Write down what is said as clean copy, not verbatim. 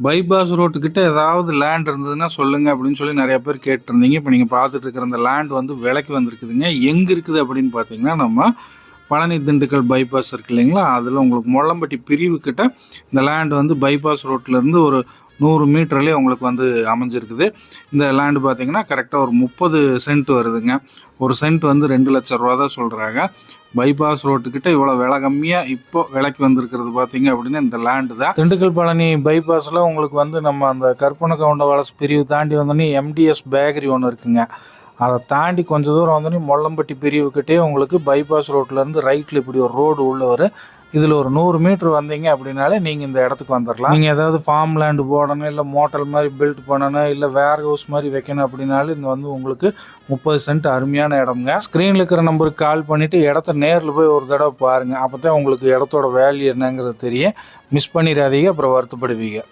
Bypass ரோட்டுக்கிட்ட ஏதாவது land இருந்ததுன்னா சொல்லுங்க அப்படின்னு சொல்லி நிறைய பேர் கேட்டிருந்தீங்க. இப்போ நீங்கள் பார்த்துட்டு இருக்கிற அந்த லேண்ட் வந்து விலைக்கு வந்திருக்குதுங்க. எங்கே இருக்குது அப்படின்னு பார்த்தீங்கன்னா, நம்ம பழனி திண்டுக்கல் பைபாஸ் இருக்கு இல்லைங்களா, அதில் உங்களுக்கு மொள்ளம்பட்டி பிரிவு கிட்ட இந்த லேண்ட் வந்து பைபாஸ் ரோட்லேருந்து ஒரு 100 மீட்டர்லேயே உங்களுக்கு வந்து அமைஞ்சிருக்குது. இந்த லேண்டு பார்த்தீங்கன்னா கரெக்டாக ஒரு 30 சென்ட் வருதுங்க. ஒரு சென்ட் வந்து 2 லட்சம் ரூபா தான் சொல்கிறாங்க. பைபாஸ் ரோட்டுக்கிட்ட இவ்வளோ விலை கம்மியாக இப்போ விலைக்கு வந்திருக்கிறது பார்த்தீங்க அப்படின்னா இந்த லேண்டு தான். திண்டுக்கல் பழனி பைபாஸில் உங்களுக்கு வந்து நம்ம அந்த கற்பனை கவுண்ட வலசு பிரிவு தாண்டி வந்தோடனே எம்டிஎஸ் பேக்கரி ஒன்று இருக்குங்க. அதை தாண்டி கொஞ்சம் தூரம் வந்தோடனே மொள்ளம்பட்டி பிரிவுக்கிட்டே உங்களுக்கு பைபாஸ் ரோட்லேருந்து ரைட்டில் இப்படி ஒரு ரோடு உள்ள வரும். இதில் ஒரு 100 மீட்ரு வந்தீங்க அப்படின்னாலே நீங்கள் இந்த இடத்துக்கு வந்துடலாம். நீங்கள் ஏதாவது ஃபார்ம் லேண்டு போடணும், இல்லை மோட்டல் மாதிரி பில்ட் பண்ணணும், இல்லை வேர் ஹவுஸ் மாதிரி வைக்கணும் அப்படின்னாலும் இந்த வந்து உங்களுக்கு 30 சென்ட் அருமையான இடம்ங்க. ஸ்க்ரீனில் இருக்கிற நம்பருக்கு கால் பண்ணிவிட்டு இடத்த நேரில் போய் ஒரு தடவை பாருங்கள். அப்போ தான் உங்களுக்கு இடத்தோட வேல்யூ என்னங்கிறது தெரியும். மிஸ் பண்ணிடாதீங்க, அப்புறம் வருத்தப்படுவீங்க.